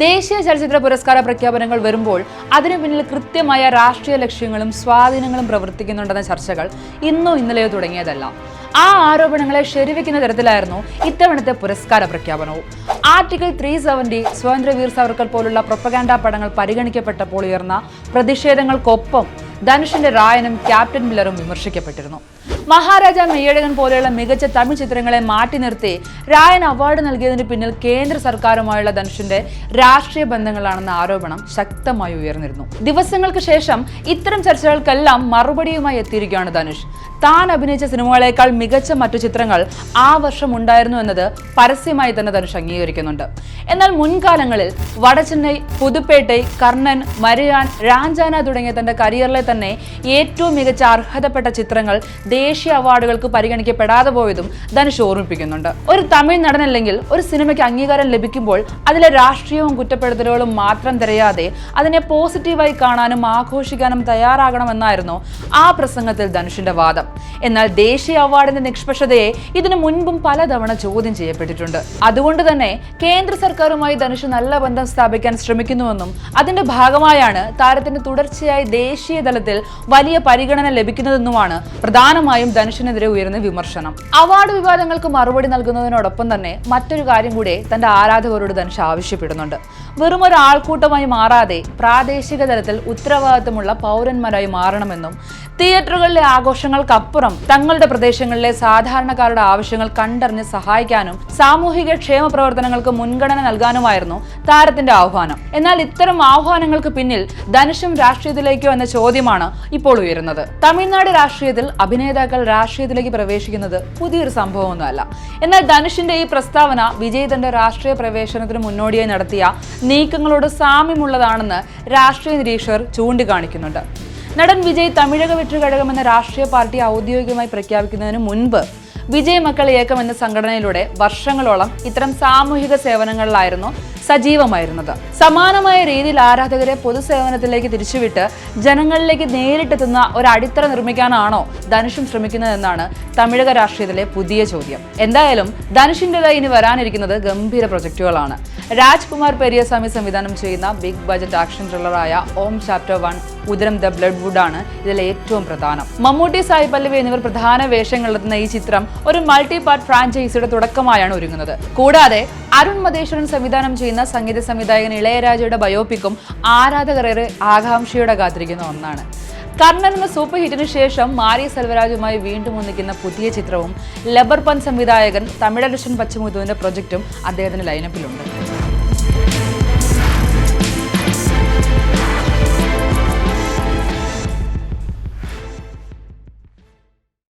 ദേശീയ ചലച്ചിത്ര പുരസ്കാര പ്രഖ്യാപനങ്ങൾ വരുമ്പോൾ അതിനു പിന്നിൽ കൃത്യമായ രാഷ്ട്രീയ ലക്ഷ്യങ്ങളും സ്വാധീനങ്ങളും പ്രവർത്തിക്കുന്നുണ്ടെന്ന ചർച്ചകൾ ഇന്നോ ഇന്നലെയോ തുടങ്ങിയതല്ല. ആ ആരോപണങ്ങളെ ശരിവെക്കുന്ന തരത്തിലായിരുന്നു ഇത്തവണത്തെ പുരസ്കാര പ്രഖ്യാപനവും. ആർട്ടിക്കിൾ 370, സ്വതന്ത്രവീർ സവർക്കർ പോലുള്ള പ്രൊപ്പഗാൻഡ പടങ്ങൾ പരിഗണിക്കപ്പെട്ടപ്പോൾ ഉയർന്ന പ്രതിഷേധങ്ങൾക്കൊപ്പം ധനുഷിന്റെ റായനും ക്യാപ്റ്റൻ മില്ലറും വിമർശിക്കപ്പെട്ടിരുന്നു. മഹാരാജ മെയ്യഴകൻ പോലെയുള്ള മികച്ച തമിഴ് ചിത്രങ്ങളെ മാറ്റി നിർത്തി റായൻ അവാർഡ് നൽകിയതിന് പിന്നിൽ കേന്ദ്ര സർക്കാരുമായുള്ള ധനുഷിന്റെ രാഷ്ട്രീയ ബന്ധങ്ങളാണെന്ന ആരോപണം ശക്തമായി ഉയർന്നിരുന്നു. ദിവസങ്ങൾക്ക് ശേഷം ഇത്തരം ചർച്ചകൾക്കെല്ലാം മറുപടിയുമായി എത്തിയിരിക്കുകയാണ് ധനുഷ്. താൻ അഭിനയിച്ച സിനിമകളേക്കാൾ മികച്ച മറ്റു ചിത്രങ്ങൾ ആ വർഷം ഉണ്ടായിരുന്നു എന്നത് പരസ്യമായി തന്നെ ധനുഷ് അംഗീകരിക്കുന്നുണ്ട്. എന്നാൽ മുൻകാലങ്ങളിൽ വടചെന്നൈ, പുതുപ്പേട്ടൈ, കർണൻ, മരിയാൻ, രാഞ്ചാന തുടങ്ങിയ തന്റെ കരിയറിലെ തന്നെ ഏറ്റവും മികച്ച അർഹതപ്പെട്ട ചിത്രങ്ങൾ ദേശീയ അവാർഡുകൾക്ക് പരിഗണിക്കപ്പെടാതെ പോയതും ധനുഷ് ഓർമ്മിപ്പിക്കുന്നുണ്ട്. ഒരു തമിഴ് നടനല്ലെങ്കിൽ ഒരു സിനിമയ്ക്ക് അംഗീകാരം ലഭിക്കുമ്പോൾ അതിലെ രാഷ്ട്രീയവും കുറ്റപ്പെടുത്തലുകളും മാത്രം തിരയാതെ അതിനെ പോസിറ്റീവായി കാണാനും ആഘോഷിക്കാനും തയ്യാറാകണമെന്നായിരുന്നു ആ പ്രസംഗത്തിൽ ധനുഷിന്റെ വാദം. എന്നാൽ ദേശീയ അവാർഡിന്റെ നിഷ്പക്ഷതയെ ഇതിനു മുൻപും പലതവണ ചോദ്യം ചെയ്യപ്പെട്ടിട്ടുണ്ട്. അതുകൊണ്ട് തന്നെ കേന്ദ്ര സർക്കാരുമായി ധനുഷ് നല്ല ബന്ധം സ്ഥാപിക്കാൻ ശ്രമിക്കുന്നുവെന്നും അതിന്റെ ഭാഗമായാണ് താരത്തിന് തുടർച്ചയായി ദേശീയ തലത്തിൽ വലിയ പരിഗണന ലഭിക്കുന്നതെന്നുമാണ് പ്രധാനമായും ധനുഷിനെതിരെ ഉയർന്ന വിമർശനം. അവാർഡ് വിവാദങ്ങൾക്ക് മറുപടി നൽകുന്നതിനോടൊപ്പം തന്നെ മറ്റൊരു കാര്യം കൂടി തന്റെ ആരാധകരോട് ധനുഷ് ആവശ്യപ്പെടുന്നുണ്ട്. വെറും ഒരു ആൾക്കൂട്ടമായി മാറാതെ പ്രാദേശിക തലത്തിൽ ഉത്തരവാദിത്തമുള്ള പൗരന്മാരായി മാറണമെന്നും തിയേറ്ററുകളിലെ ആഘോഷങ്ങൾക്കപ്പുറം തങ്ങളുടെ പ്രദേശങ്ങളിലെ സാധാരണക്കാരുടെ ആവശ്യങ്ങൾ കണ്ടറിഞ്ഞ് സഹായിക്കാനും സാമൂഹിക ക്ഷേമ പ്രവർത്തനങ്ങൾക്ക് മുൻഗണന നൽകാനുമായിരുന്നു താരത്തിന്റെ ആഹ്വാനം. എന്നാൽ ഇത്തരം ആഹ്വാനങ്ങൾക്ക് പിന്നിൽ ധനുഷും രാഷ്ട്രീയത്തിലേക്കോ എന്ന ചോദ്യമാണ് ഇപ്പോൾ ഉയരുന്നത്. തമിഴ്നാട് രാഷ്ട്രീയത്തിൽ അഭിനേതാക്കൾ രാഷ്ട്രീയത്തിലേക്ക് പ്രവേശിക്കുന്നത് പുതിയൊരു സംഭവമൊന്നുമല്ല. എന്നാൽ ധനുഷിന്റെ ഈ പ്രസ്താവന വിജയ് തന്റെ രാഷ്ട്രീയ പ്രവേശനത്തിന് മുന്നോടിയായി നടത്തിയ നീക്കങ്ങളോട് സാമ്യമുള്ളതാണെന്ന് രാഷ്ട്രീയ നിരീക്ഷകർ ചൂണ്ടിക്കാണിക്കുന്നുണ്ട്. നടൻ വിജയ് തമിഴക വെற்றி കഴകം എന്ന രാഷ്ട്രീയ പാർട്ടി ഔദ്യോഗികമായി പ്രഖ്യാപിക്കുന്നതിന് മുൻപ് വിജയ് മക്കൾ ഇയക്കം എന്ന സംഘടനയിലൂടെ വർഷങ്ങളോളം ഇത്തരം സാമൂഹിക സേവനങ്ങളിലായിരുന്നു സജീവമായിരുന്നത്. സമാനമായ രീതിയിൽ ആരാധകരെ പൊതുസേവനത്തിലേക്ക് തിരിച്ചുവിട്ട് ജനങ്ങളിലേക്ക് നേരിട്ടെത്തുന്ന ഒരു അടിത്തറ നിർമ്മിക്കാനാണോ ധനുഷും ശ്രമിക്കുന്നതെന്നാണ് തമിഴക രാഷ്ട്രീയത്തിലെ പുതിയ ചോദ്യം. എന്തായാലും ധനുഷിൻ്റെതായി ഇനി വരാനിരിക്കുന്നത് ഗംഭീര പ്രൊജക്ടുകളാണ്. രാജ്കുമാർ പെരിയസ്വാമി സംവിധാനം ചെയ്യുന്ന ബിഗ് ബജറ്റ് ആക്ഷൻ ത്രില്ലറായ ഓം ചാപ്റ്റർ 1 ഉദരം ദ ബ്ലഡ് വുഡ് ആണ് ഇതിൽ ഏറ്റവും പ്രധാനം. മമ്മൂട്ടി, സായി പല്ലവി എന്നിവർ പ്രധാന വേഷങ്ങളിലെത്തുന്ന ഈ ചിത്രം ഒരു മൾട്ടി പാർട്ട് ഫ്രാഞ്ചൈസിയുടെ തുടക്കമായാണ് ഒരുങ്ങുന്നത്. കൂടാതെ അരുൺ മതേശ്വരൻ സംവിധാനം ചെയ്യുന്ന സംഗീത സംവിധായകൻ ഇളയരാജയുടെ ബയോപിക്കും ആരാധകരെ ആകാംക്ഷയോടെ കാത്തിരിക്കുന്ന ഒന്നാണ്. കർണൻ എന്ന സൂപ്പർ ഹിറ്റിന് ശേഷം മാരി സെൽവരാജുമായി വീണ്ടും ഒന്നിക്കുന്ന പുതിയ ചിത്രവും ലബർപൻ സംവിധായകൻ തമിഴരശൻ പച്ചമുത്തുവിന്റെ പ്രൊജക്റ്റും അദ്ദേഹത്തിന്റെ ലൈനപ്പിലുണ്ട്.